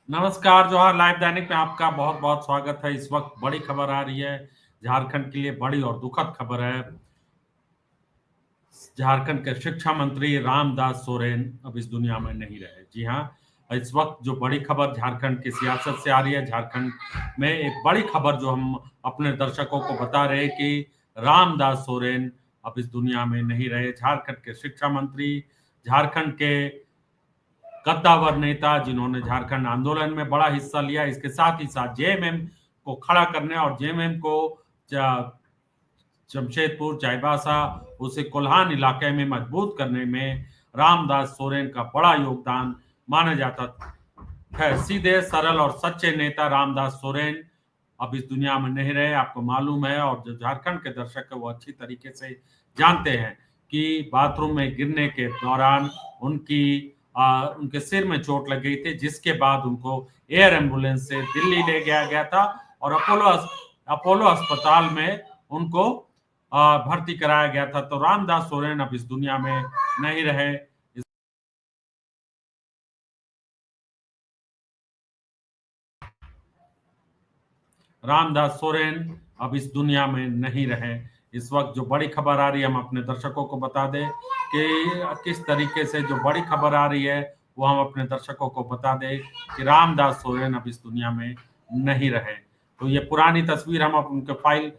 नमस्कार, जवाहर लाइव दैनिक में आपका बहुत-बहुत स्वागत है। इस वक्त बड़ी खबर आ रही है, झारखंड के लिए बड़ी और दुखद खबर है। झारखंड के शिक्षा मंत्री रामदास सोरेन अब इस दुनिया में नहीं रहे। जी हाँ, इस वक्त जो बड़ी खबर झारखंड की सियासत से आ रही है, झारखंड में एक बड़ी खबर जो हम अपने दर्शकों को बता रहे हैं कि रामदास सोरेन अब इस दुनिया में नहीं रहे। झारखंड के शिक्षा मंत्री, झारखंड के कद्दावर नेता जिन्होंने झारखंड आंदोलन में बड़ा हिस्सा लिया, इसके साथ ही साथ जेएमएम को खड़ा करने और जेएमएम को जमशेदपुर, चाईबासा, उसे कोल्हान इलाके में मजबूत करने में रामदास सोरेन का बड़ा योगदान माना जाता है। सीधे, सरल और सच्चे नेता रामदास सोरेन अब इस दुनिया में नहीं रहे, आपको मालूम है। और जो झारखंड के दर्शक है वो अच्छी तरीके से जानते हैं कि बाथरूम में गिरने के दौरान उनके सिर में चोट लग गई थी, जिसके बाद उनको एयर एम्बुलेंस से दिल्ली ले गया गया था और अपोलो अस्पताल में उनको भर्ती कराया गया था। तो रामदास सोरेन अब इस दुनिया में नहीं रहे। रामदास सोरेन अब इस दुनिया में नहीं रहे। इस वक्त जो बड़ी खबर आ रही है, हम अपने दर्शकों को बता दें कि किस तरीके से जो बड़ी खबर आ रही है वो हम अपने दर्शकों को बता दें कि रामदास सोरेन अब इस दुनिया में नहीं रहे। तो ये पुरानी तस्वीर हम उनके फाइल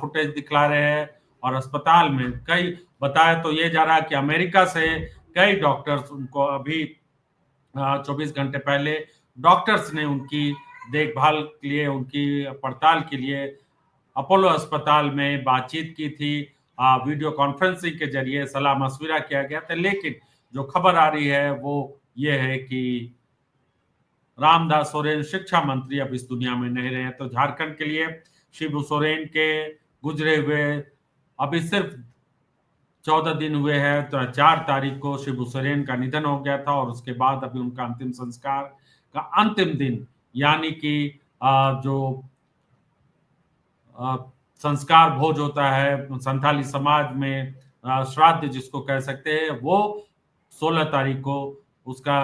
फुटेज दिखला रहे हैं। और अस्पताल में कई बताया तो ये जा रहा है कि अमेरिका से कई डॉक्टर्स उनको अभी 24 घंटे पहले डॉक्टर्स ने उनकी देखभाल के लिए, उनकी पड़ताल के लिए अपोलो अस्पताल में बातचीत की थी। वीडियो कॉन्फ्रेंसिंग के जरिए सलाह मशविरा किया गया था। लेकिन जो खबर आ रही है वो ये है कि रामदास सोरेन शिक्षा मंत्री अब इस दुनिया में नहीं रहे। तो झारखंड के लिए शिबू सोरेन के गुजरे हुए अभी सिर्फ 14 दिन हुए हैं। तो 4 तारीख को शिबू सोरेन का निधन हो गया था और उसके बाद अभी उनका अंतिम संस्कार का अंतिम दिन, यानी कि जो अ, संस्कार भोज होता है संथाली समाज में, श्राद्ध जिसको कह सकते हैं, वो 16 तारीख को उसका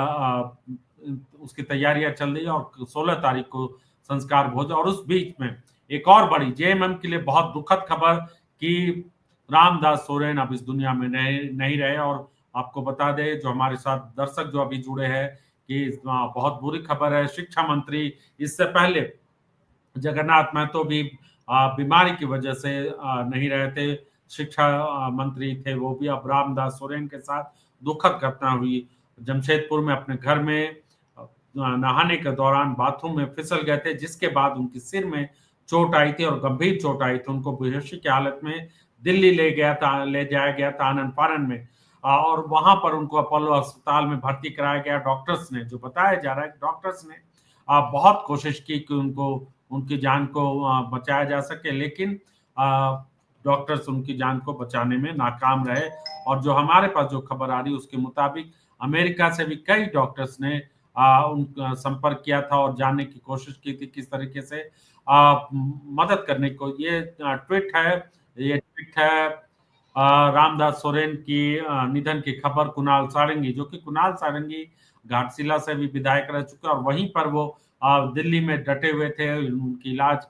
उसकी तैयारियां चल रही है और 16 तारीख को संस्कार भोज। और उस बीच में एक और बड़ी जेएमएम के लिए बहुत दुखद खबर कि रामदास सोरेन अब इस दुनिया में नहीं रहे। और आपको बता दें, जो हमारे साथ दर्शक जो अभी जुड़े हैं, कि बहुत बुरी खबर है। शिक्षा मंत्री इससे पहले जगन्नाथ महतो भी बीमारी की वजह से नहीं रहे थे, शिक्षा मंत्री थे वो भी। अब रामदास सोरेन के साथ दुखद घटना हुई। जमशेदपुर में अपने घर में नहाने के दौरान बाथरूम में फिसल गए थे, जिसके बाद उनके सिर में चोट आई थी और गंभीर चोट आई थी। उनको बेहोशी की हालत में दिल्ली ले जाया गया था आनन फानन में। और वहां पर उनको अपोलो अस्पताल में भर्ती कराया गया। डॉक्टर्स ने, जो बताया जा रहा है, डॉक्टर्स ने बहुत कोशिश की कि उनको उनकी जान को बचाया जा सके, लेकिन डॉक्टर्स उनकी जान को बचाने में नाकाम रहे। और जो हमारे पास जो खबर आ रही है उसके मुताबिक अमेरिका से भी कई डॉक्टर्स ने उनका संपर्क किया था और जानने की कोशिश की थी किस तरीके से मदद करने को। ये ट्वीट है रामदास सोरेन की निधन की खबर कुणाल सारंगी, जो कि कुणाल सारंगी घाटशिला से भी विधायक रह चुके हैं और वहीं पर वो दिल्ली में डटे हुए थे। उनकी इलाज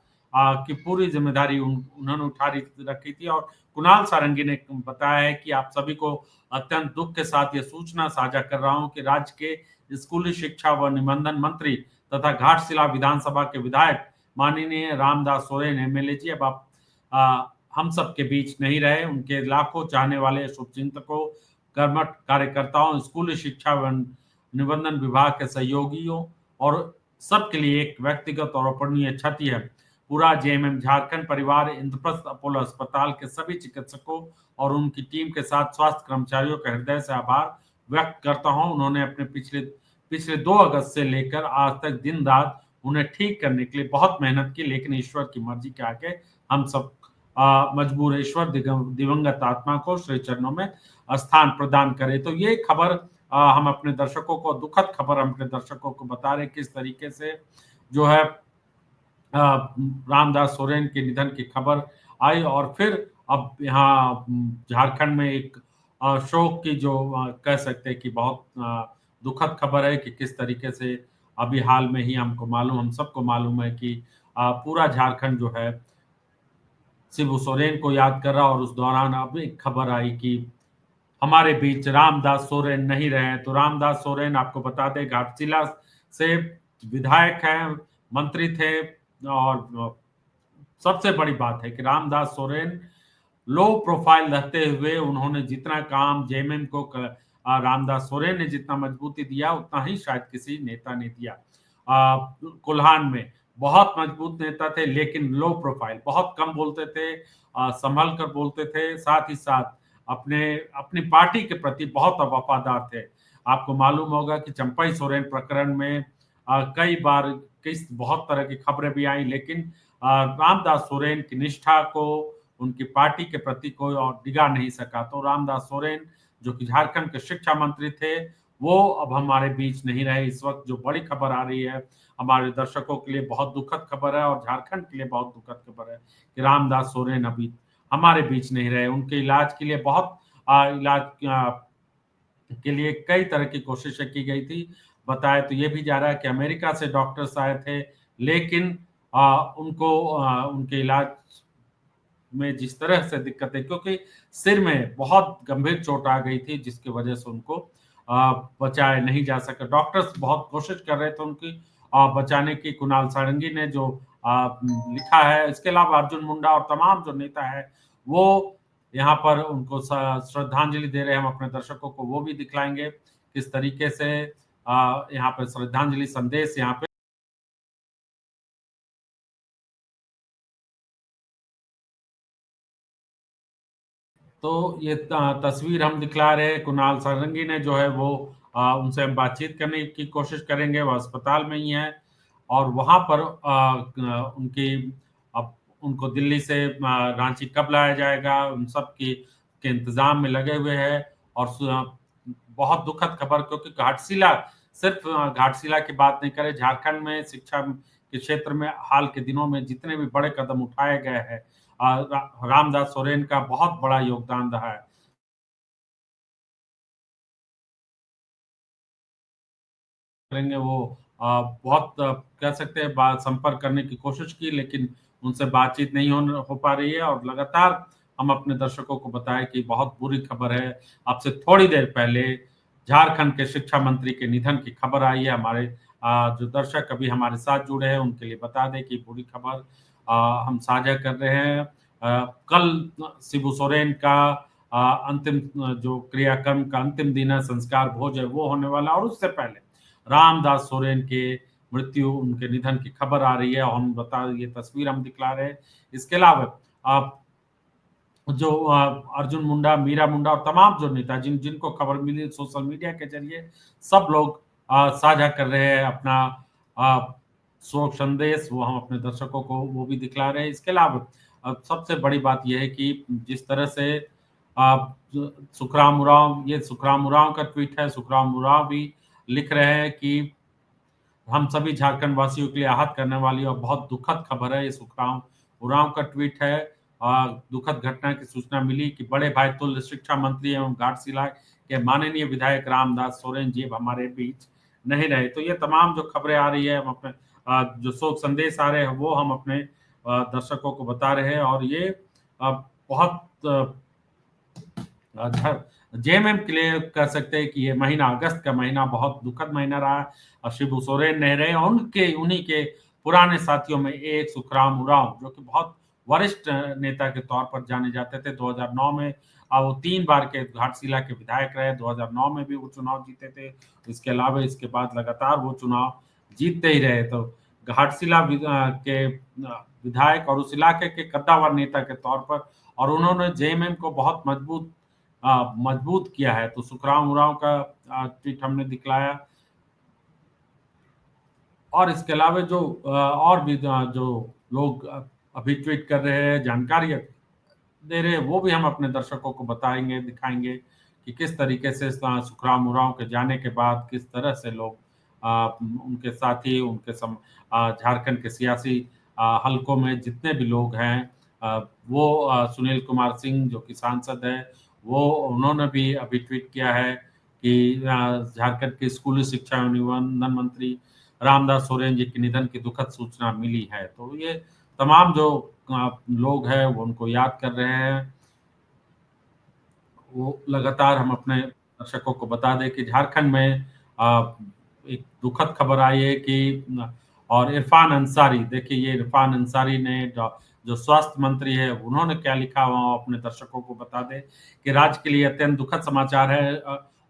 की पूरी जिम्मेदारी उन्होंने रखी थी। और कुणाल सारंगी ने बताया है कि आप सभी को अत्यंत दुख के साथ ये सूचना साझा कर रहा हूं कि राज्य के स्कूली शिक्षा व निबंधन मंत्री तथा घाटशिला विधानसभा के विधायक माननीय रामदास सोरेन एमएलए जी अब आप हम सब के बीच नहीं रहे। उनके लाखों चाहने वाले शुभचिंतकों, कर्मठ कार्यकर्ताओं, स्कूली शिक्षा व निबंधन विभाग के सहयोगियों और सबके लिए एक व्यक्तिगत और अपूरणीय क्षति है। पूरा जेएमएम झारखंड परिवार, इंद्रप्रस्थ अपोलो अस्पताल के सभी चिकित्सकों और उनकी टीम के साथ स्वास्थ्य कर्मचारियों का हृदय से आभार व्यक्त करता हूं। उन्होंने अपने पिछले पिछले 2 अगस्त से लेकर आज तक दिन रात उन्हें ठीक करने के लिए बहुत मेहनत की, लेकिन ईश्वर की मर्जी के आगे हम सब मजबूर है। ईश्वर दिवंगत आत्मा को श्री चरणों में स्थान प्रदान करे। तो ये खबर हम अपने दर्शकों को, दुखद खबर हम अपने दर्शकों को बता रहे किस तरीके से जो है रामदास सोरेन के निधन की खबर आई। और फिर अब यहाँ झारखंड में एक शोक की जो कह सकते हैं कि बहुत दुखद खबर है कि किस तरीके से अभी हाल में ही हम सबको मालूम है कि पूरा झारखंड जो है शिबू सोरेन को याद कर रहा, और उस दौरान अब एक खबर आई कि हमारे बीच रामदास सोरेन नहीं रहे हैं। तो रामदास सोरेन आपको बता दें घाटशिला से विधायक हैं, मंत्री थे, और सबसे बड़ी बात है कि रामदास सोरेन लो प्रोफाइल रहते हुए उन्होंने जितना काम जेएमएम को रामदास सोरेन ने जितना मजबूती दिया उतना ही शायद किसी नेता ने दिया। कोल्हान में बहुत मजबूत नेता थे, लेकिन लो प्रोफाइल, बहुत कम बोलते थे, संभल कर बोलते थे, साथ ही साथ अपने अपनी पार्टी के प्रति बहुत वफादार थे। आपको मालूम होगा कि चंपई सोरेन प्रकरण में कई बार किस बहुत तरह की खबरें भी आई, लेकिन रामदास सोरेन की निष्ठा को, उनकी पार्टी के प्रति कोई और डिगा नहीं सका। तो रामदास सोरेन जो कि झारखंड के शिक्षा मंत्री थे, वो अब हमारे बीच नहीं रहे। इस वक्त जो बड़ी खबर आ रही है, हमारे दर्शकों के लिए बहुत दुखद खबर है और झारखंड के लिए बहुत दुखद खबर है कि रामदास सोरेन अभी हमारे बीच नहीं रहे। उनके इलाज के लिए बहुत इलाज के लिए कई तरह की कोशिशें की गई थी। बताया तो ये भी जा रहा है कि अमेरिका से डॉक्टर्स आए थे, लेकिन उनको उनके इलाज में जिस तरह से दिक्कतें, क्योंकि सिर में बहुत गंभीर चोट आ गई थी जिसकी वजह से उनको बचाया नहीं जा सका। डॉक्टर्स बहुत कोशिश कर रहे थे उनकी बचाने की। कुणाल सारंगी ने जो लिखा है, इसके अलावा अर्जुन मुंडा और तमाम जो नेता है वो यहाँ पर उनको श्रद्धांजलि दे रहे हैं। हम अपने दर्शकों को वो भी दिखलाएंगे किस तरीके से यहाँ पर श्रद्धांजलि संदेश यहाँ पे तो ये तस्वीर हम दिखला रहे हैं। कुणाल सारंगी ने जो है वो उनसे हम बातचीत करने की कोशिश करेंगे। वो अस्पताल में ही है और वहां पर उनकी अब उनको दिल्ली से रांची कब लाया जाएगा, उन सब की के इंतजाम में लगे हुए हैं। और बहुत दुखद खबर, क्योंकि घाटशिला, सिर्फ घाटशिला की बात नहीं करें, झारखंड में शिक्षा के क्षेत्र में हाल के दिनों में जितने भी बड़े कदम उठाए गए हैं, रामदास सोरेन का बहुत बड़ा योगदान रहा है। करेंगे वो बहुत कह सकते हैं बात संपर्क करने की कोशिश की, लेकिन उनसे बातचीत नहीं हो पा रही है। और लगातार हम अपने दर्शकों को बताएं कि बहुत बुरी खबर है। अब से थोड़ी देर पहले झारखंड के शिक्षा मंत्री के निधन की खबर आई है। हमारे जो दर्शक अभी हमारे साथ जुड़े हैं उनके लिए बता दें कि बुरी खबर हम साझा कर रहे हैं। कल शिबू सोरेन का अंतिम जो क्रियाक्रम का अंतिम दिन है, संस्कार भोज है, वो होने वाला, और उससे पहले रामदास सोरेन के मृत्यु, उनके निधन की खबर आ रही है। और हम बता, ये तस्वीर हम दिखला रहे हैं। इसके अलावा आप जो अर्जुन मुंडा, मीरा मुंडा और तमाम जो नेता जिनको खबर मिली सोशल मीडिया के जरिए, सब लोग साझा कर रहे हैं अपना अ, शोक संदेश। वो हम अपने दर्शकों को वो भी दिखला रहे हैं। इसके अलावा सबसे बड़ी बात यह है कि जिस तरह से सुखराम उरांव, ये सुखराम उरांव का ट्वीट है। सुखराम उरांव भी लिख रहे हैं कि हम सभी झारखंड वासियों के लिए आहत करने वाली और बहुत दुखद खबर है। ये सुखराम उरांव का ट्वीट है। दुखद घटना की सूचना मिली कि बड़े भाई तुल्य शिक्षा मंत्री एवं घाटशिला के माननीय विधायक रामदास सोरेन जी अब हमारे बीच नहीं रहे। तो ये तमाम जो खबरें आ रही है, हम अपने जो शोक संदेश आ रहे हैं वो हम अपने दर्शकों को बता रहे हैं। और ये बहुत जेएमएम के लिए कह सकते हैं कि ये महीना, अगस्त का महीना, बहुत दुखद महीना रहा। और शिबू सोरेन नहीं रहे, उनके उन्हीं के पुराने साथियों में एक सुखराम उरांव, जो कि बहुत वरिष्ठ नेता के तौर पर जाने जाते थे। 2009 में वो 3 बार के घाटशिला के विधायक रहे। 2009 में भी वो चुनाव जीते थे। इसके अलावा इसके बाद लगातार वो चुनाव जीतते ही रहे। तो घाटशिला के विधायक और उस इलाके के कद्दावर नेता के तौर पर, और उन्होंने जेएमएम को बहुत मजबूत किया है। तो सुखराम उरांव का ट्वीट हमने दिखलाया। और इसके अलावा जो और भी जो लोग अभी ट्वीट कर रहे हैं, जानकारी दे रहे हैं, वो भी हम अपने दर्शकों को बताएंगे, दिखाएंगे कि किस तरीके से सुखराम उरांव के जाने के बाद किस तरह से लोग उनके साथी, झारखंड के सियासी हलकों में जितने भी लोग हैं, वो सुनील कुमार सिंह जो कि सांसद है, वो उन्होंने भी अभी ट्वीट किया है कि झारखंड के स्कूली शिक्षा एवं निबंधन मंत्री रामदास सोरेन जी के निधन की दुखद सूचना मिली है। तो ये तमाम जो लोग हैं वो उनको याद कर रहे हैं। वो लगातार हम अपने दर्शकों को बता दें कि झारखंड में एक दुखद खबर आई है कि और इरफान अंसारी, देखिए ये इरफान अंसारी ने जो स्वास्थ्य मंत्री है उन्होंने क्या लिखा वो अपने दर्शकों को बता दें कि राज्य के लिए अत्यंत दुखद समाचार है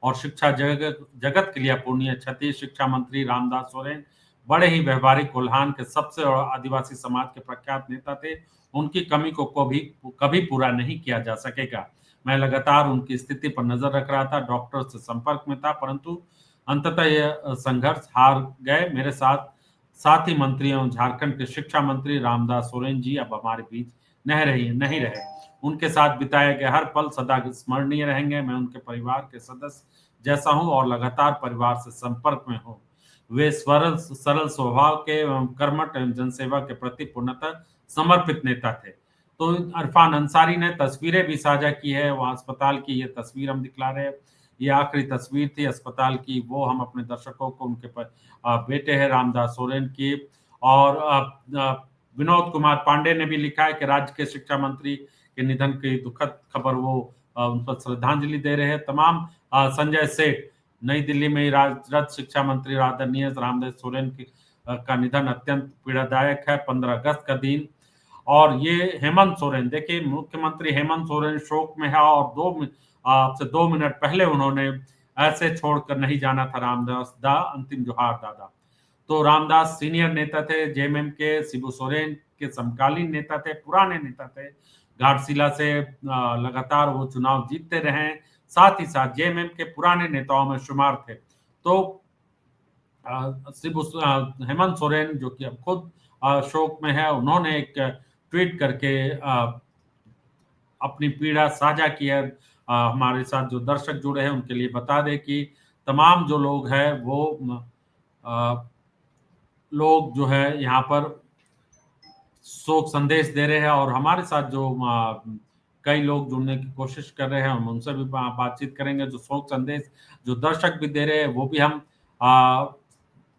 और शिक्षा जगत जगत के लिए अपूर्णीय क्षति। शिक्षा मंत्री रामदास सोरेन बड़े ही व्यवहारिक कोल्हान के सबसे और आदिवासी समाज के प्रख्यात नेता थे। उनकी कमी को कभी कभी पूरा नहीं किया जा सकेगा। मैं लगातार उनकी स्थिति पर नजर रख रहा था, डॉक्टर से संपर्क में था, परंतु अंततः यह संघर्ष हार गए। मेरे साथ साथी मंत्री एवं झारखंड के शिक्षा मंत्री रामदास सोरेन जी अब हमारे बीच नहीं रहे। उनके साथ बिताए गए हर पल सदा स्मरणीय रहेंगे। मैं उनके परिवार के सदस्य जैसा हूं और लगातार परिवार से संपर्क में हूं। वे सरल स्वभाव के एवं कर्मठ एवं जनसेवा के प्रति पूर्णतः समर्पित नेता थे। तो इरफान अंसारी ने तस्वीरें भी साझा की है, वहाँ अस्पताल की ये तस्वीर हम दिखला रहे हैं। ये आखिरी तस्वीर थी अस्पताल की, वो हम अपने दर्शकों को उनके बेटे हैं रामदास सोरेन की। और विनोद कुमार पांडे ने भी लिखा है कि राज्य के शिक्षा मंत्री के निधन की दुखद खबर वो उन पर श्रद्धांजलि दे रहे हैं। तमाम संजय सेठ, नई दिल्ली में राज्य शिक्षा मंत्री आदरणीय रामदास सोरेन की का निधन अत्यंत पीड़ादायक है। 15 अगस्त का दिन और ये हेमंत सोरेन, देखिए मुख्यमंत्री हेमंत सोरेन शोक में है और अब से 2 मिनट पहले उन्होंने ऐसे छोड़कर नहीं जाना था रामदास दा अंतिम जोहार दादा। तो रामदास सीनियर नेता थे, जेएमएम के शिबू सोरेन के समकालीन नेता थे, पुराने नेता थे। घाटशिला से लगातार वो चुनाव जीतते रहे, साथ ही साथ जेएमएम के पुराने नेताओं में शुमार थे। तो हेमंत सोरेन जो कि अब खुद शोक में है, उन्होंने एक ट्वीट करके अपनी पीड़ा साझा की है। हमारे साथ जो दर्शक जुड़े हैं उनके लिए बता दें कि तमाम जो लोग हैं वो लोग जो है यहाँ पर शोक संदेश दे रहे हैं और हमारे साथ जो कई लोग जुड़ने की कोशिश कर रहे हैं हम उनसे भी बातचीत करेंगे। जो शोक संदेश जो दर्शक भी दे रहे हैं वो भी हम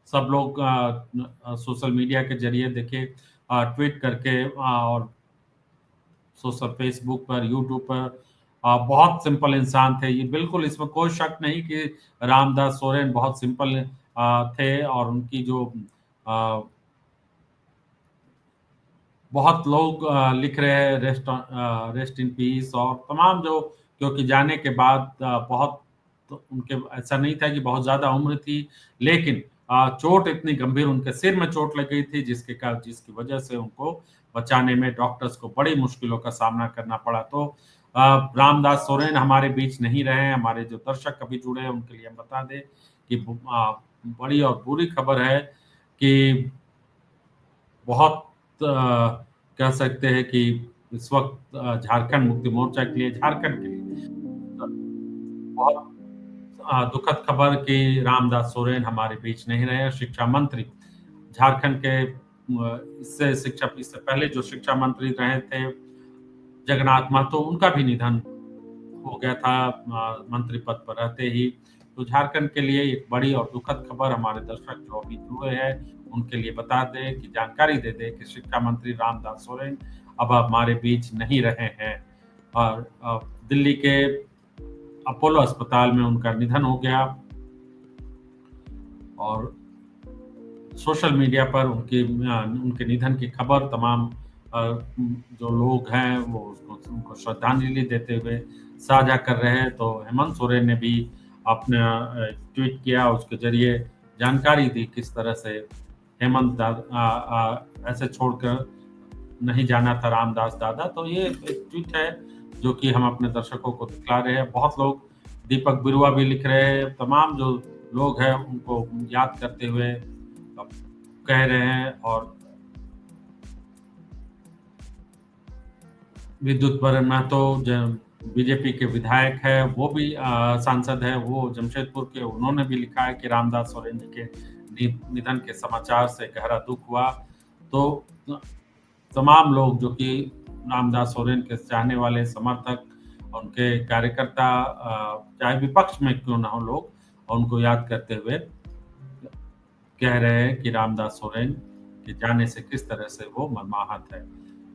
सब लोग सोशल मीडिया के जरिए देखिए ट्वीट करके और सोशल फेसबुक पर, यूट्यूब पर बहुत सिंपल इंसान थे ये, बिल्कुल इसमें कोई शक नहीं कि रामदास सोरेन बहुत सिंपल थे और उनकी जो बहुत लोग लिख रहे हैं रेस्ट इन पीस और तमाम जो, क्योंकि जाने के बाद बहुत तो उनके ऐसा नहीं था कि बहुत ज़्यादा उम्र थी, लेकिन चोट इतनी गंभीर उनके सिर में चोट लग गई थी जिसकी वजह से उनको बचाने में डॉक्टर्स को बड़ी मुश्किलों का सामना करना पड़ा। तो रामदास सोरेन हमारे बीच नहीं रहे हैं। हमारे जो दर्शक अभी जुड़े हैं उनके लिए हम बता दें कि बड़ी और बुरी खबर है कि बहुत कह सकते हैं कि इस वक्त झारखंड मुक्ति मोर्चा के लिए, झारखंड के लिए बहुत दुखद खबर कि रामदास सोरेन हमारे बीच नहीं रहे। शिक्षा मंत्री झारखंड के इससे पहले जो शिक्षा मंत्री रहे थे जगन्नाथ महतो, उनका भी निधन हो गया था मंत्री पद पर रहते ही। तो झारखंड के लिए एक बड़ी और दुखद खबर हमारे दर्शक जो अभी जुड़े हैं उनके लिए बता दें कि जानकारी दे दें कि शिक्षा मंत्री रामदास सोरेन अब हमारे बीच नहीं रहे हैं और दिल्ली के अपोलो अस्पताल में उनका निधन हो गया और सोशल मीडिया पर उनके निधन की खबर तमाम जो लोग हैं वो उनको श्रद्धांजलि देते हुए साझा कर रहे हैं। तो हेमंत सोरेन ने भी अपना ट्वीट किया, उसके जरिए जानकारी दी किस तरह से हेमंत ऐसे छोड़कर नहीं जाना था रामदास दादा। तो ये एक ट्वीट है जो कि हम अपने दर्शकों को दिखला रहे हैं। बहुत लोग दीपक बिरुआ भी लिख रहे हैं, तमाम जो लोग हैं उनको याद करते हुए कह रहे हैं और विद्युत बरन महतो बीजेपी के विधायक है, वो भी सांसद है, वो जमशेदपुर के, उन्होंने भी लिखा है कि रामदास सोरेन जी के निधन के समाचार से गहरा दुख हुआ। तो तमाम लोग जो कि रामदास सोरेन के चाहने वाले समर्थक, उनके कार्यकर्ता चाहे विपक्ष में क्यों ना हो लोग, उनको याद करते हुए कह रहे हैं कि रामदास सोरेन के जाने से किस तरह से वो मर्माहत है।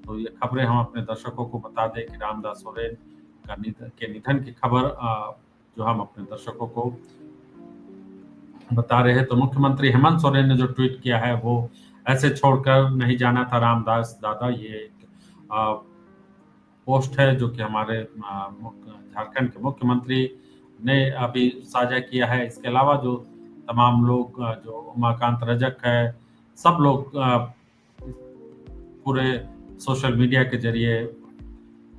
तो ये खबरें हम अपने दर्शकों को बता दें कि रामदास सोरेन के निधन की खबर जो हम अपने दर्शकों को बता रहे हैं। तो मुख्यमंत्री हेमंत सोरेन ने जो ट्वीट किया है वो ऐसे छोड़कर नहीं जाना था रामदास दादा, ये एक पोस्ट है जो कि हमारे झारखंड के मुख्यमंत्री ने अभी साझा किया है। इसके अलावा जो तमाम लोग जो उमाकांत रजक है, सब लोग पूरे सोशल मीडिया के जरिए,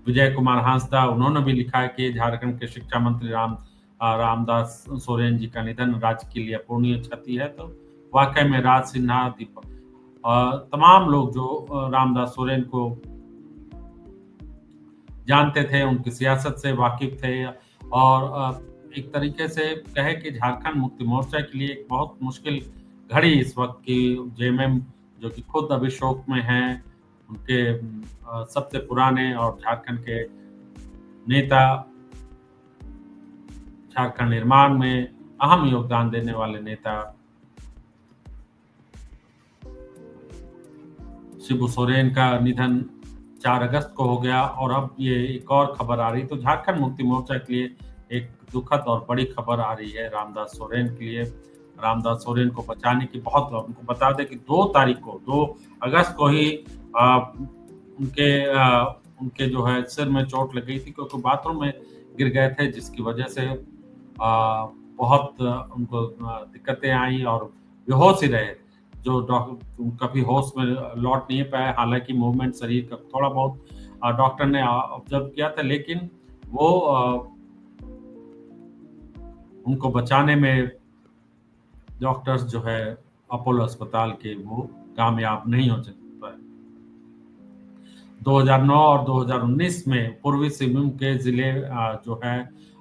विजय कुमार हांसदा उन्होंने भी लिखा है कि झारखंड के शिक्षा मंत्री रामदास सोरेन जी का निधन राज्य के लिए अपूरणीय क्षति है। तो वाकई में राज सिन्हा, दीपक, तमाम लोग जो रामदास सोरेन को जानते थे, उनकी सियासत से वाकिफ थे और एक तरीके से कहे कि झारखंड मुक्ति मोर्चा के लिए एक बहुत मुश्किल घड़ी इस वक्त की, जेएमएम जो कि खुद अभी शोक में हैं, उनके सबसे पुराने और झारखंड के नेता, झारखंड निर्माण में अहम योगदान देने वाले नेता शिबू सोरेन का निधन 4 अगस्त को हो गया और अब ये एक और खबर आ रही। तो झारखंड मुक्ति मोर्चा के लिए एक दुखद और बड़ी खबर आ रही है रामदास सोरेन के लिए। रामदास सोरेन को बचाने की बहुत, उनको बता दें कि 2 तारीख को, 2 अगस्त को ही उनके जो है सिर में चोट लग गई थी क्योंकि बाथरूम में गिर गए थे, जिसकी वजह से बहुत उनको दिक्कतें आई और बेहोश ही रहे। जो कभी होश में लौट नहीं पाए, हालांकि मूवमेंट शरीर का थोड़ा बहुत डॉक्टर ने ऑब्जर्व किया था, लेकिन वो उनको बचाने में डॉक्टर्स जो है अपोलो अस्पताल के वो कामयाब नहीं हो पाए। 2009 और 2019 में पूर्वी सिंहभूम के जिले जो है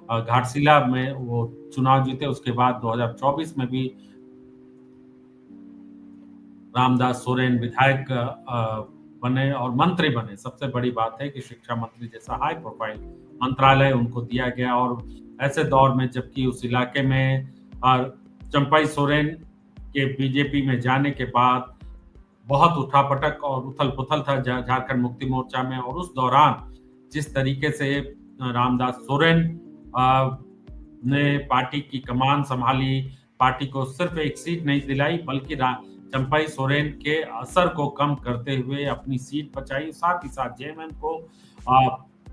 घाटशिला में वो चुनाव जीते। उसके बाद 2024 में भी रामदास सोरेन विधायक बने और मंत्री बने। सबसे बड़ी बात है कि शिक्षा मंत्री जैसा हाई प्रोफाइल मंत्रालय उनको दिया गया और ऐसे दौर में जबकि उस इलाके में चंपाई सोरेन के बीजेपी में जाने के बाद बहुत उठापटक और उथल-पुथल था झारखंड मुक्ति मोर्चा में और उस दौरान जिस तरीके से रामदास सोरेन ने पार्टी की कमान संभाली, पार्टी को सिर्फ एक सीट नहीं दिलाई बल्कि चंपाई सोरेन के असर को कम करते हुए अपनी सीट बचाई, साथ ही साथ जेएमएम को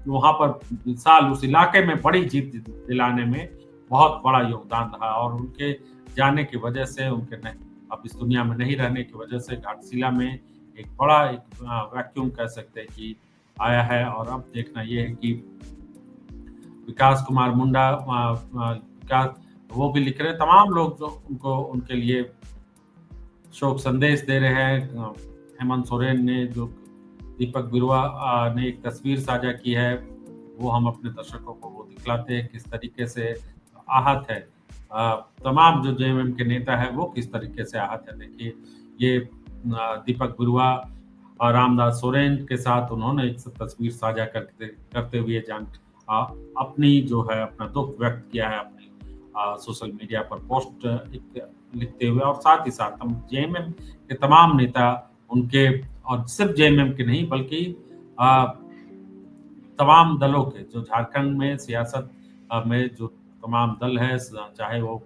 वहां पर मिसाल उस इलाके में बड़ी जीत दिलाने में बहुत बड़ा योगदान रहा और उनके जाने की वजह से, उनके अब इस दुनिया में नहीं रहने की वजह से घाटशिला में एक बड़ा वैक्यूम कह सकते हैं कि आया है। और अब देखना ये है कि विकास कुमार मुंडा वो भी लिख रहे हैं, तमाम लोग जो उनको उनके लिए शोक संदेश दे रहे हैं। हेमंत सोरेन ने जो दीपक बिरुआ ने एक तस्वीर साझा की है वो हम अपने दर्शकों को वो दिखलाते हैं किस तरीके से आहत है। तमाम जो जेएमएम के नेता है वो किस तरीके से आहत है। देखिए ये दीपक बिरुआ और रामदास सोरेन के साथ उन्होंने एक तस्वीर साझा करते हुए अपनी जो है अपना दुख व्यक्त किया है अपने सोशल मीडिया पर पोस्ट लिखते हुए और साथ ही साथ हम जेएमएम के तमाम नेता उनके, और सिर्फ जेएमएम के नहीं बल्कि तमाम दलों के जो झारखंड में सियासत में जो तमाम दल है, चाहे वो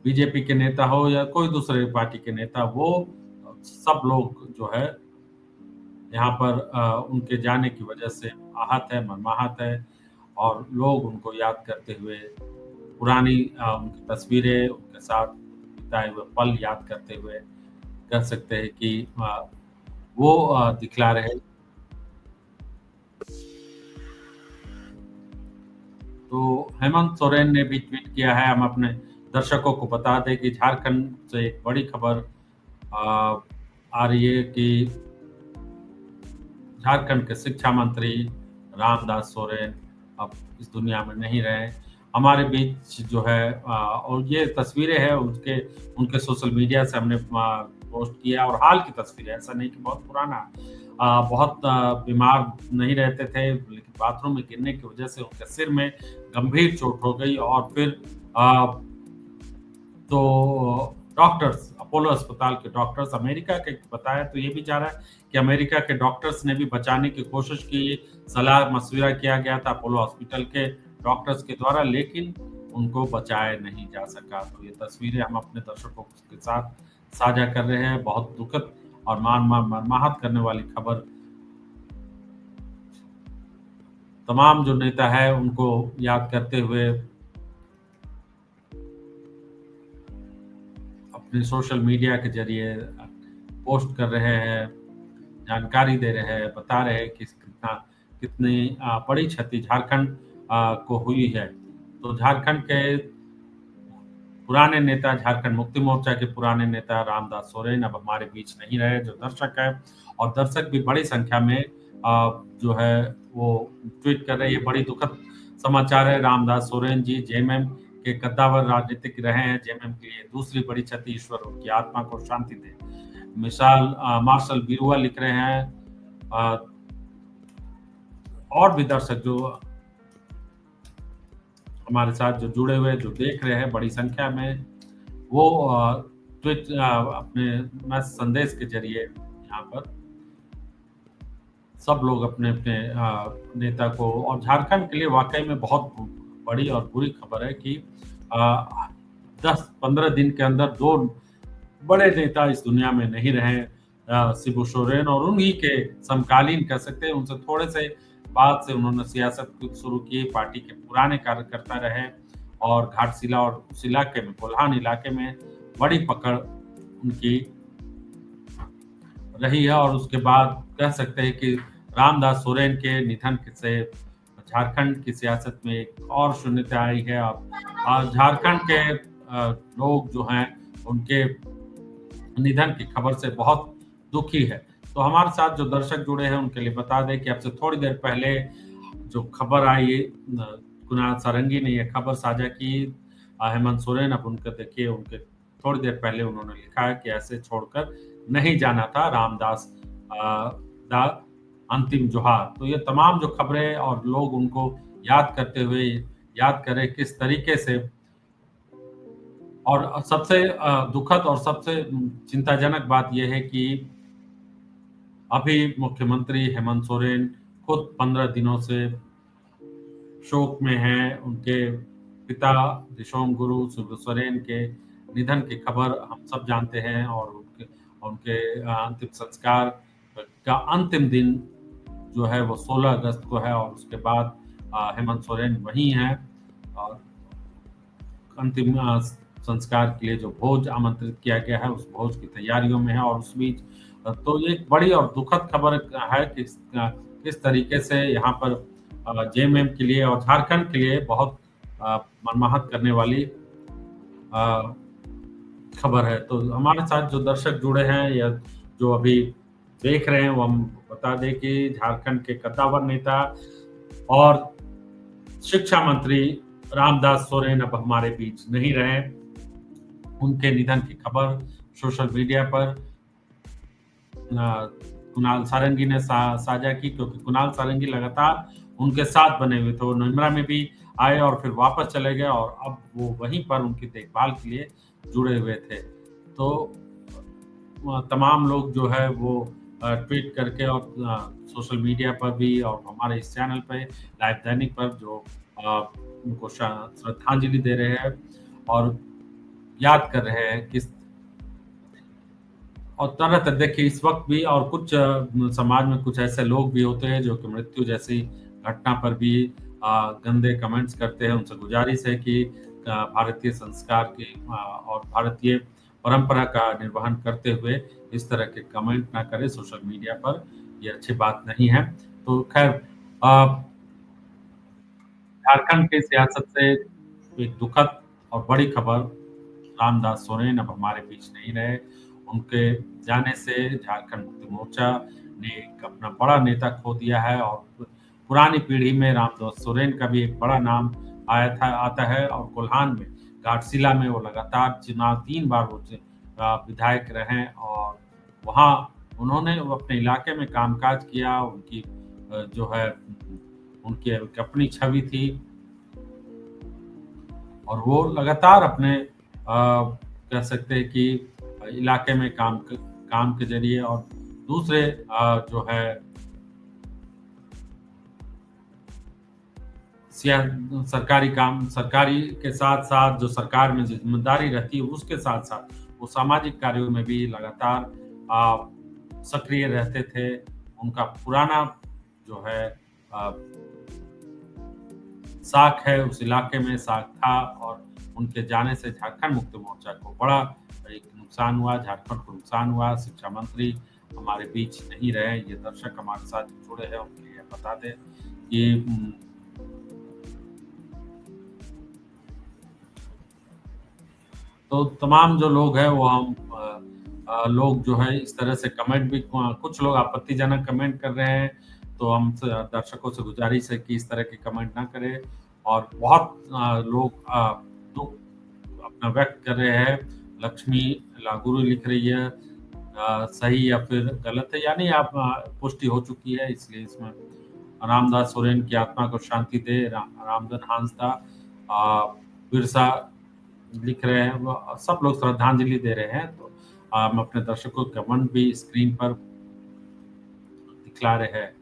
बीजेपी के नेता हो या कोई दूसरे पार्टी के नेता, वो सब लोग जो है यहाँ पर उनके जाने की वजह से आहत है, मर्माहत है और लोग उनको याद करते हुए पुरानी उनकी तस्वीरें, उनके साथ बिताए हुए पल याद करते हुए कह सकते हैं कि वो दिखला रहे। तो हेमंत सोरेन ने भी ट्वीट किया है, हम अपने दर्शकों को बता दें कि झारखंड से एक बड़ी खबर आ रही है कि झारखंड के शिक्षा मंत्री रामदास सोरेन अब इस दुनिया में नहीं रहे। हमारे बीच जो है और ये तस्वीरें हैं उनके सोशल मीडिया से हमने पोस्ट किया और हाल की तस्वीरें, ऐसा नहीं कि बहुत पुराना। बहुत बीमार नहीं रहते थे लेकिन बाथरूम में गिरने की वजह से उनके सिर में गंभीर चोट हो गई और फिर तो डॉक्टर्स, अपोलो अस्पताल के डॉक्टर्स अमेरिका के बताया तो ये भी जा रहा है कि अमेरिका के डॉक्टर्स ने भी बचाने की कोशिश की, सलाह-मशविरा किया गया था अपोलो हॉस्पिटल के डॉक्टर्स के द्वारा, लेकिन उनको बचाया नहीं जा सका। तो ये तस्वीरें हम अपने दर्शकों के साथ साझा कर रहे हैं। बहुत दुखद और मर्माहत करने वाली खबर। तमाम जो नेता है उनको याद करते हुए अपने सोशल मीडिया के ज़रिए पोस्ट कर रहे हैं, जानकारी दे रहे हैं, बता रहे हैं कि कितनी बड़ी क्षति झारखंड को हुई है। तो झारखंड के पुराने नेता, झारखंड मुक्ति मोर्चा के पुराने नेता रामदास सोरेन अब हमारे बीच नहीं रहे, जो दर्शक हैं और दर्शक भी बड़ी संख्या में जो है वो ट्वीट कर रहे हैं। ये बड़ी दुखद समाचार है। रामदास सोरेन जी जेएमएम के कद्दावर राजनीतिक रहे हैं। जेएमएम के लिए दूसरी बड़ी क्षति, ईश्वर उनकी आत्मा को शांति दे। मार्शल बिरुआ लिख रहे हैं। और भी दर्शक जो हमारे साथ जो जुड़े हुए, जो देख रहे हैं बड़ी संख्या में, वो ट्वीट अपने संदेश के जरिए यहाँ पर सब लोग अपने-अपने नेता को, और झारखंड के लिए वाक़ई में बहुत बड़ी और बुरी खबर है कि 10-15 दिन के अंदर 2 बड़े नेता इस दुनिया में नहीं रहे। शिबू सोरेन और उन्हीं के समकालीन कह सकते हैं, उनसे थोड़े से बाद से उन्होंने सियासत शुरू की, पार्टी के पुराने कार्यकर्ता रहे और घाटशिला और उस इलाके में, कोल्हान इलाके में बड़ी पकड़ उनकी रही है। और उसके बाद कह सकते हैं कि रामदास सोरेन के निधन से झारखंड की सियासत में एक और शून्यता आई है। और झारखंड के लोग जो हैं उनके निधन की खबर से बहुत दुखी है। तो हमारे साथ जो दर्शक जुड़े हैं उनके लिए बता दें कि अब से थोड़ी देर पहले जो खबर आई, कुणाल सारंगी ने यह खबर साझा की। हेमंत सोरेन, अब उनका देखिए, उनके थोड़ी देर पहले उन्होंने लिखा है कि ऐसे छोड़कर नहीं जाना था रामदास दा अंतिम जोहार। तो ये तमाम जो खबरें और लोग उनको याद करते हुए याद करें किस तरीके से। और सबसे दुखद और सबसे चिंताजनक बात यह है कि अभी मुख्यमंत्री हेमंत सोरेन खुद 15 दिनों से शोक में हैं। उनके पिता दिशोम गुरु शिबू सोरेन के निधन की खबर हम सब जानते हैं, और उनके अंतिम संस्कार का अंतिम दिन जो है वो 16 अगस्त को है, और उसके बाद हेमंत सोरेन वहीं हैं और अंतिम संस्कार के लिए जो भोज आमंत्रित किया गया है उस भोज की तैयारियों में है। और उस बीच तो ये एक बड़ी और दुखद खबर है कि किस तरीके से यहाँ पर जेएमएम के लिए और झारखंड के लिए बहुत मनमाहत करने वाली खबर है। तो हमारे साथ जो दर्शक जुड़े हैं या जो अभी देख रहे हैं, वो हम बता दें कि झारखंड के कद्दावर नेता और शिक्षा मंत्री रामदास सोरेन अब हमारे बीच नहीं रहे। उनके निधन की खबर सोशल मीडिया पर कुणाल सारंगी ने साझा की, क्योंकि कुणाल सारंगी लगातार उनके साथ बने हुए थे। वो निमरा में भी आए और फिर वापस चले गए, और अब वो वहीं पर उनकी देखभाल के लिए जुड़े हुए थे। तो तमाम लोग जो है वो ट्वीट करके और सोशल मीडिया पर भी और हमारे इस चैनल पे लाइव दैनिक पर जो उनको श्रद्धांजलि दे रहे हैं और याद कर रहे हैं किस। और तरह देखिए इस वक्त भी, और कुछ समाज में कुछ ऐसे लोग भी होते हैं जो कि मृत्यु जैसी घटना पर भी गंदे कमेंट्स करते हैं। उनसे गुजारिश है कि भारतीय संस्कार की और भारतीय परंपरा का निर्वहन करते हुए इस तरह के कमेंट ना करें सोशल मीडिया पर, ये अच्छी बात नहीं है। तो खैर झारखंड की सियासत से एक दुखद और बड़ी खबर, रामदास सोरेन अब हमारे बीच नहीं रहे। उनके जाने से झारखंड मुक्ति मोर्चा ने एक अपना बड़ा नेता खो दिया है, और पुरानी पीढ़ी में रामदास सोरेन का भी एक बड़ा नाम आता है। और कोल्हान में, घाटशिला में वो लगातार चुनाव 3 बार वो विधायक रहे, और वहाँ उन्होंने अपने इलाके में कामकाज किया। उनकी जो है उनकी एक अपनी छवि थी, और वो लगातार अपने कह सकते हैं कि इलाके में काम के ज़रिए और दूसरे जो है सिया सरकारी के साथ-साथ जो सरकार में ज़िम्मेदारी रहती है, उसके साथ-साथ वो सामाजिक कार्यों में भी लगातार सक्रिय रहते थे। उनका पुराना जो है अ, साख है, उस इलाके में साख था और उनके जाने से झारखंड मुक्ति मोर्चा को बड़ा एक नुकसान हुआ, झारखंड को नुकसान हुआ। शिक्षा मंत्री हमारे बीच नहीं रहे। ये दर्शक हमारे साथ जुड़े हैं, उनके लिए बता दें कि तो तमाम जो लोग हैं वो हम लोग जो है इस तरह से कमेंट भी कुछ लोग आपत्तिजनक कमेंट कर रहे हैं, तो हम दर्शकों से गुजारिश है कि इस तरह के कमेंट ना करें और बहुत लोग दुःख अपना व्यक्त कर रहे हैं। लक्ष्मी लागुरु लिख रही है सही या फिर गलत है, यानी आप पुष्टि हो चुकी है इसलिए इसमें रामदास सोरेन की आत्मा को शांति दे, रामधन हांसदा बिरसा लिख रहे हैं, वो सब लोग श्रद्धांजलि दे रहे हैं, तो हम अपने दर्शकों के कमेंट भी स्क्रीन पर दिखला रहे हैं।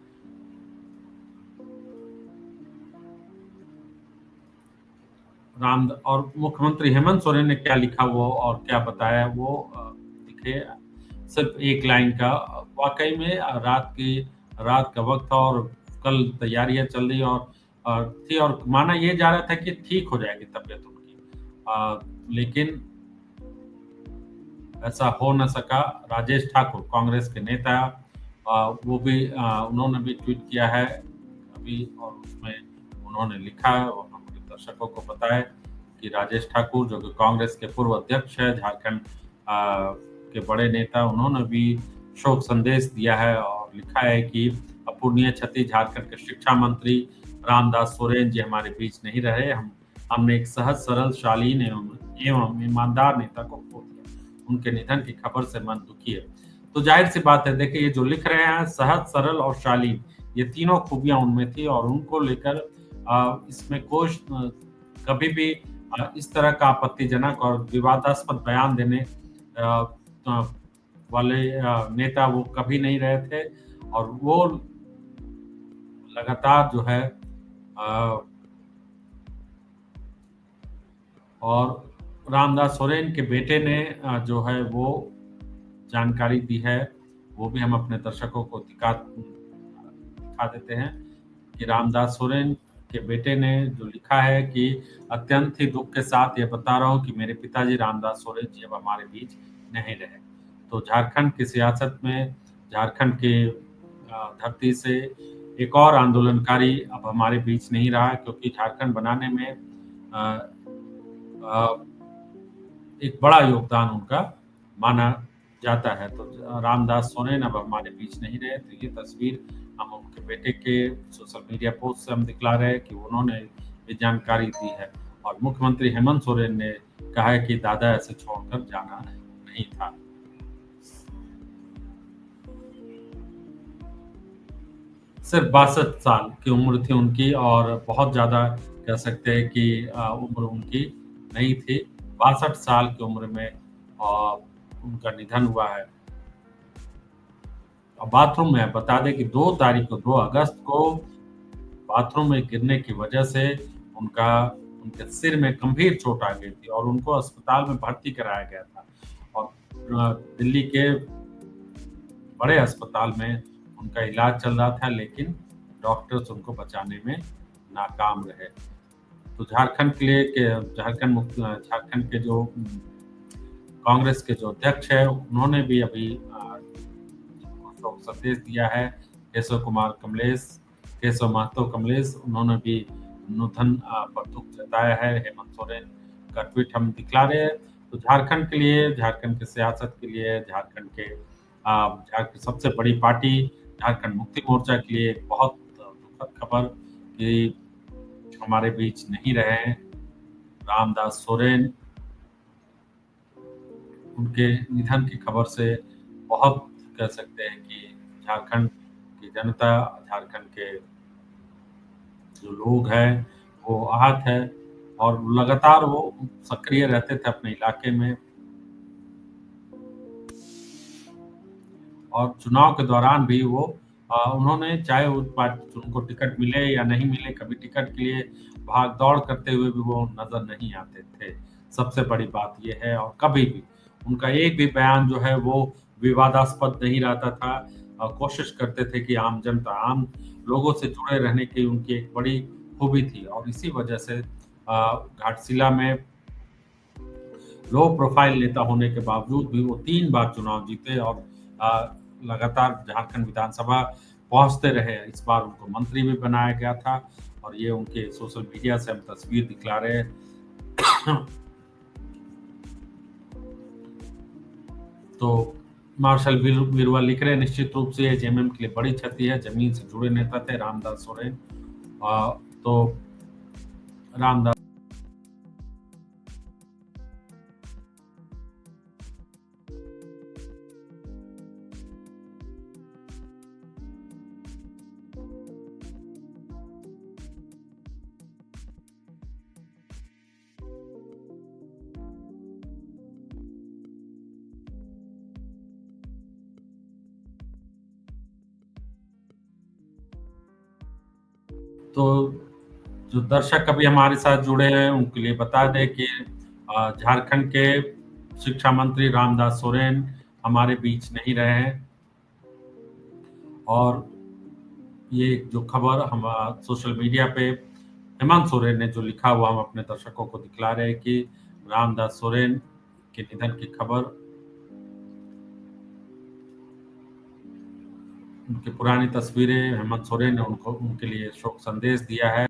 राम और मुख्यमंत्री हेमंत सोरेन ने क्या लिखा वो और क्या बताया वो देखिए सिर्फ एक लाइन का वाक़ई में रात का वक़्त था और कल तैयारियाँ चल रही थी और माना ये जा रहा था कि ठीक हो जाएगी तबीयत उनकी। लेकिन ऐसा हो ना सका। राजेश ठाकुर कांग्रेस के नेता वो भी उन्होंने भी ट्वीट किया है अभी और उसमें उन्होंने लिखा है और हमारे दर्शकों को बताया कि राजेश ठाकुर जो कि कांग्रेस के पूर्व अध्यक्ष है झारखंड के बड़े नेता उन्होंने भी शोक संदेश दिया है और लिखा है कि अपूर्णीय क्षति झारखंड के शिक्षा मंत्री रामदास सोरेन जी हमारे बीच नहीं रहे। हमने एक सहज सरल शालीन एवं ईमानदार नेता को खो दिया। उनके निधन की खबर से मन दुखी है। तो ज़ाहिर-सी बात है देखिए ये जो लिख रहे हैं सहज, सरल और शालीन ये तीनों खूबियाँ उनमें थी और उनको लेकर इसमें कोई कभी भी इस तरह का आपत्तिजनक और विवादास्पद बयान देने वाले नेता वो कभी नहीं रहे थे और वो लगातार जो है अ, और रामदास सोरेन के बेटे ने जो है वो जानकारी दी है, वो भी हम अपने दर्शकों को दिखा देते हैं कि रामदास सोरेन के बेटे ने जो लिखा है कि अत्यंत ही दुःख के साथ ये बता रहा हूँ कि मेरे पिताजी रामदास सोरेन जी अब हमारे बीच नहीं रहे। तो झारखंड की सियासत में झारखंड की धरती से एक और आंदोलनकारी अब हमारे बीच नहीं रहा क्योंकि झारखंड बनाने में अ अ, एक बड़ा योगदान उनका माना जाता है। तो रामदास सोरेन अब हमारे बीच नहीं रहे, तो ये तस्वीर हम उनके बेटे के सोशल मीडिया पोस्ट से हम दिखला रहे हैं कि उन्होंने ये जानकारी दी है और मुख्यमंत्री हेमंत सोरेन ने कहा है कि दादा ऐसे छोड़कर जाना नहीं था। सिर्फ 62 साल की उम्र थी उनकी और बहुत ज़्यादा कह सकते हैं कि उम्र उनकी नहीं थी। 62 साल की उम्र में उनका निधन हुआ है। बाथरूम में बता दें कि 2 तारीख को 2 अगस्त को बाथरूम में गिरने की वजह से उनका उनके सिर में गंभीर चोट आ गई थी और उनको अस्पताल में भर्ती कराया गया था और दिल्ली के बड़े अस्पताल में उनका इलाज चल रहा था लेकिन डॉक्टर्स उनको बचाने में नाकाम रहे। तो झारखंड के लिए के झारखंड के जो कांग्रेस के जो अध्यक्ष हैं उन्होंने भी अभी शोक संदेश दिया है। केशव महतो कमलेश उन्होंने भी निधन पर दुःख जताया है। हेमंत सोरेन का ट्वीट हम दिखला रहे हैं। तो झारखंड के लिए, झारखंड की सियासत के लिए, झारखंड के झारखंड सबसे बड़ी पार्टी झारखंड मुक्ति मोर्चा के लिए एक बहुत दुखद खबर कि हमारे बीच नहीं रहे हैं। रामदास सोरेन उनके निधन की खबर से बहुत कह सकते हैं कि झारखंड की जनता, झारखंड के जो लोग हैं, वो आहत हैं और लगातार वो सक्रिय रहते थे अपने इलाके में और चुनाव के दौरान भी वो उन्होंने चाहे उनको टिकट मिले या नहीं मिले, कभी टिकट के लिए भाग-दौड़ करते हुए भी वो नज़र नहीं आते थे। सबसे बड़ी बात ये है और कभी भी उनका एक भी बयान जो है वो विवादास्पद नहीं रहता था। कोशिश करते थे कि आम जनता, आम लोगों से जुड़े रहने की उनकी एक बड़ी खूबी थी और इसी वजह से घाटशिला में लो प्रोफाइल नेता होने के बावजूद भी वो 3 बार चुनाव जीते और लगातार झारखंड विधानसभा पहुँचते रहे। इस बार उनको मंत्री भी बनाया गया था और ये उनके सोशल मीडिया से हम तस्वीर दिखला रहे हैं। तो मार्शल बीरबल लिख रहे हैं, निश्चित रूप से ये जेएमएम के लिए बड़ी क्षति है। जमीन से जुड़े नेता थे रामदास सोरेन। तो रामदास तो जो दर्शक अभी हमारे साथ जुड़े हैं उनके लिए बता दें कि झारखंड के शिक्षा मंत्री रामदास सोरेन हमारे बीच नहीं रहे हैं और ये जो खबर हम सोशल मीडिया पे हेमंत सोरेन ने जो लिखा हुआ हम अपने दर्शकों को दिखला रहे हैं कि रामदास सोरेन के निधन की खबर, उनकी पुरानी तस्वीरें हेमंत सोरेन ने उनको उनके लिए शोक संदेश दिया है।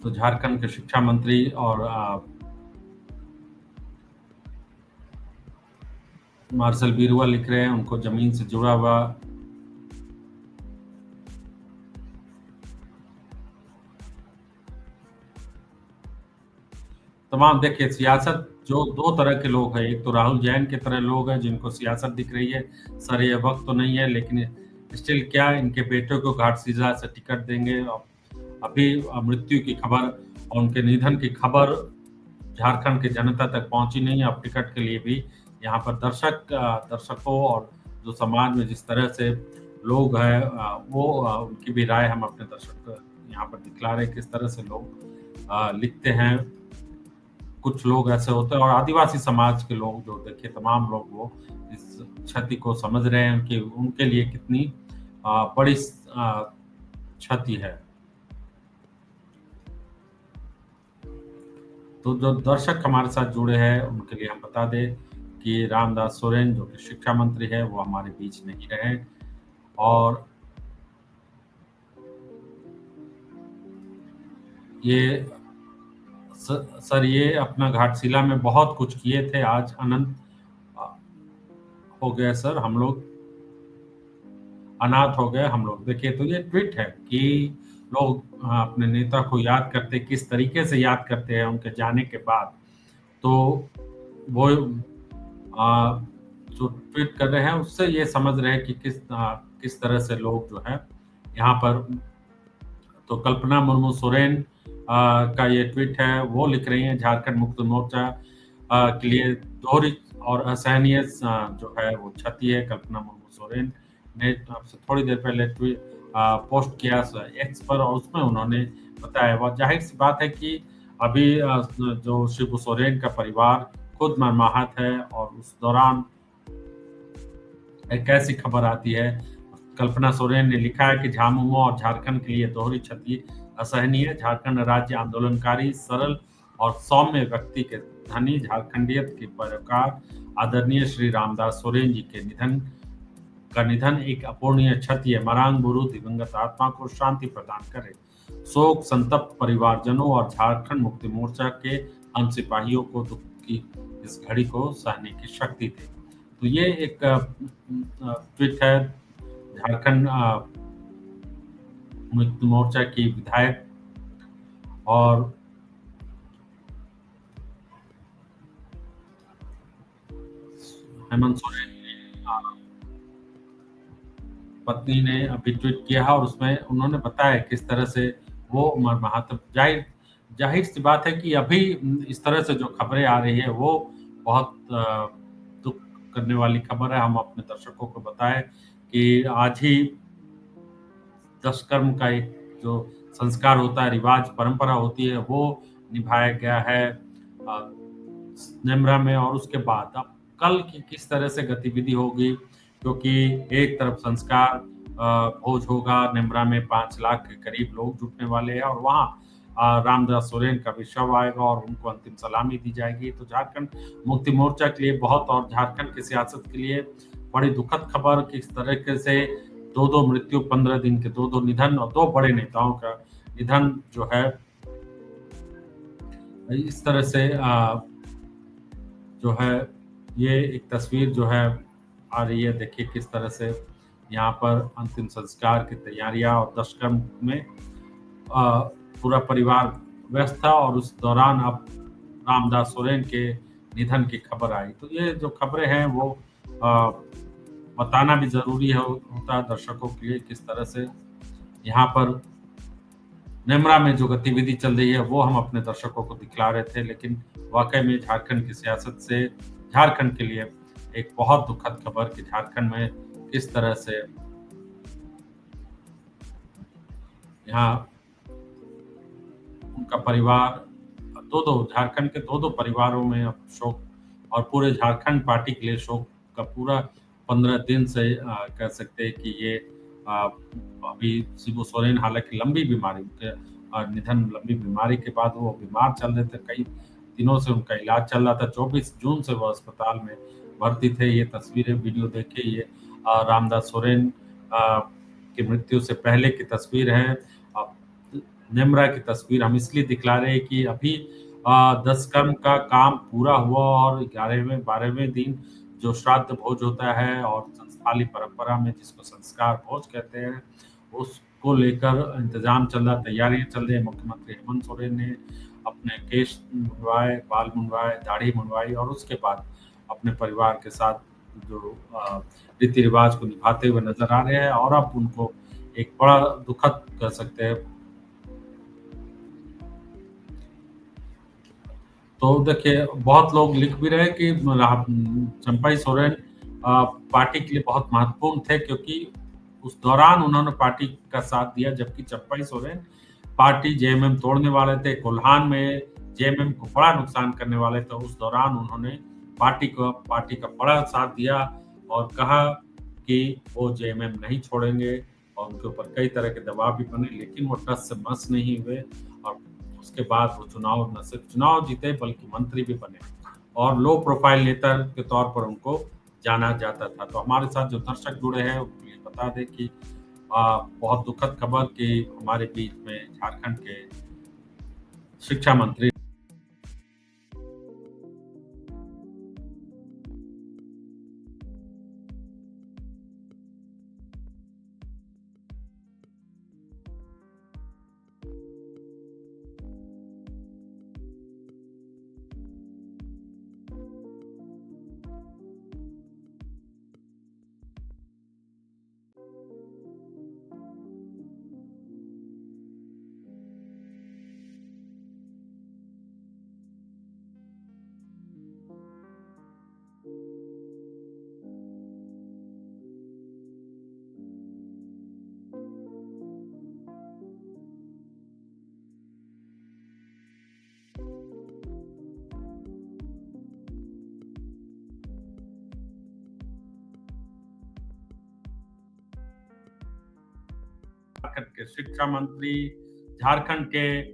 तो झारखंड के शिक्षा मंत्री और मार्शल बीरबल लिख रहे हैं उनको जमीन से जुड़ा हुआ तमाम, देखिए सियासत जो 2 तरह के लोग हैं, एक तो राहुल जैन की तरह लोग हैं जिनको सियासत दिख रही है। सर ये वक़्त तो नहीं है लेकिन स्टिल क्या इनके बेटे को घाटशिला से टिकट देंगे? अभी मृत्यु की खबर और उनके निधन की खबर झारखंड की जनता तक पहुँची नहीं है। अब टिकट के लिए भी यहाँ पर दर्शकों और जो समाज में जिस तरह से लोग हैं वो उनकी भी राय हम अपने दर्शक यहाँ पर दिखला रहे हैं, किस तरह से लोग लिखते हैं। कुछ लोग ऐसे होते हैं और आदिवासी समाज के लोग जो देखिए तमाम लोग वो इस क्षति को समझ रहे हैं कि उनके लिए कितनी बड़ी क्षति है। तो जो दर्शक हमारे साथ जुड़े हैं उनके लिए हम बता दें कि रामदास सोरेन जो कि शिक्षा मंत्री है वो हमारे बीच नहीं रहे और ये सर ये अपना घाटशिला में बहुत कुछ किए थे, आज अनंत अ, हो गए सर, हम लोग अनाथ हो गए हम लोग। देखिए तो ये ट्वीट है कि लोग अपने नेता को याद करते, किस तरीके से याद करते हैं उनके जाने के बाद। तो वो जो ट्वीट कर रहे हैं उससे ये समझ रहे हैं कि किस तरह से लोग जो है यहाँ पर। तो कल्पना मुर्मू सोरेन का ये ट्वीट है, वो लिख रही हैं झारखंड मुक्ति मोर्चा के लिए दोहरी और असहनीय जो है वो क्षति है। कल्पना मुर्मू सोरेन ने आपसे थोड़ी देर पहले पोस्ट किया एक्स पर और उसमें उन्होंने बताया, वह जाहिर सी बात है कि अभी जो शिबू सोरेन का परिवार खुद मर्माहत है और उस दौरान एक ऐसी खबर आती है। कल्पना सोरेन ने लिखा है कि झामुमो और झारखंड के लिए दोहरी क्षति असहनीय है। झारखंड राज्य आंदोलनकारी, सरल और सौम्य व्यक्ति के धनी झारखंडियत के पैरोकार आदरणीय श्री रामदास सोरेन जी के निधन एक अपूरणीय क्षति है। मरांग गुरु दिवंगत आत्मा को शांति प्रदान करे। शोक संतप्त परिवारजनों और झारखंड मुक्ति मोर्चा के हम सिपाहियों को दुख की इस घड़ी को सहने की शक्ति दे। तो ये एक ट्वीट है झारखंड मुक्ति मोर्चा की विधायक और हेमंत सोरेन ने पत्नी ने अभी ट्वीट किया है और उसमें उन्होंने बताया किस तरह से वो मरमाहत ज़ाहिर ज़ाहिर-सी बात है कि अभी इस तरह से जो खबरें आ रही है वो बहुत दुःख करने वाली खबर है। हम अपने दर्शकों को बताएँ कि आज ही दशकर्म का एक जो संस्कार होता है, रिवाज, परंपरा होती है, वो निभाया गया है नेमरा में और उसके बाद अब कल की किस तरह से गतिविधि होगी क्योंकि एक तरफ संस्कार भोज होगा नेमरा में 5 लाख के करीब लोग जुटने वाले हैं और वहाँ रामदास सोरेन का भी शव आएगा और उनको अंतिम सलामी दी जाएगी। तो झारखंड मुक्ति मोर्चा के लिए बहुत और झारखंड की सियासत के लिए बड़ी दुखद खबर किस तरीके से 2-2 मृत्यु 15 दिन के 2-2 निधन और 2 बड़े नेताओं का निधन जो है इस तरह से जो है ये एक तस्वीर जो है आ रही है देखिए किस तरह से यहाँ पर अंतिम संस्कार की तैयारियां और दशकर्म में पूरा परिवार व्यस्त था और उस दौरान अब रामदास सोरेन के निधन की खबर आई तो ये जो खबरें हैं वो आ, बताना भी जरूरी है होता है दर्शकों के लिए किस तरह से यहाँ पर नेमरा में जो गतिविधि चल रही है वो हम अपने दर्शकों को दिखला रहे थे लेकिन वाकई में झारखंड की सियासत से झारखंड के लिए एक बहुत दुखद खबर कि झारखंड में किस तरह से यहाँ उनका परिवार दो-दो झारखंड के दो-दो परिवारों में अब शोक और पूरे झारखंड पार्टी के लिए शोक का पूरा 15 दिन से कह सकते हैं कि ये अ, अभी शिबू सोरेन हालाँकि लंबी बीमारी उनके निधन लंबी बीमारी के बाद वो बीमार चल रहे थे, कई दिनों से उनका इलाज चल रहा था, 24 जून से वो अस्पताल में भर्ती थे। ये तस्वीरें वीडियो देखिए ये रामदास सोरेन की मृत्यु से पहले की तस्वीर है। अ, नेमरा की तस्वीर हम इसलिए दिखला रहे हैं कि अभी 10 कर्म का काम पूरा हुआ और 11वें 12वें दिन जो श्राद्ध भोज होता है और संस्थाली परंपरा में जिसको संस्कार भोज कहते हैं, उसको लेकर इंतजाम चल रहा, तैयारियाँ चल रही है। मुख्यमंत्री हेमंत सोरेन ने अपने केश मुंडवाए, बाल मुंडवाए, दाढ़ी मुंडवाई और उसके बाद अपने परिवार के साथ जो रीति-रिवाज को निभाते हुए नज़र आ रहे हैं और अब उनको एक बड़ा दुखद कह सकते हैं तो देखिए बहुत लोग लिख भी रहे हैं कि चंपई सोरेन पार्टी के लिए बहुत महत्वपूर्ण थे क्योंकि उस दौरान उन्होंने पार्टी का साथ दिया जबकि चंपई सोरेन पार्टी जेएमएम तोड़ने वाले थे कोल्हान में जेएमएम को बड़ा नुकसान करने वाले थे उस दौरान उन्होंने पार्टी का बड़ा साथ दिया और कहा कि वो जेएमएम नहीं छोड़ेंगे और उनके ऊपर कई तरह के दबाव भी बने लेकिन वो टस से मस नहीं हुए और उसके बाद वो चुनाव न सिर्फ चुनाव जीते बल्कि मंत्री भी बने और लो प्रोफाइल नेता के तौर पर उनको जाना जाता था। तो हमारे साथ जो दर्शक जुड़े हैं उनको ये बता दें कि बहुत दुखद खबर कि हमारे बीच में झारखंड के शिक्षा मंत्री झारखंड के शिक्षा मंत्री झारखंड के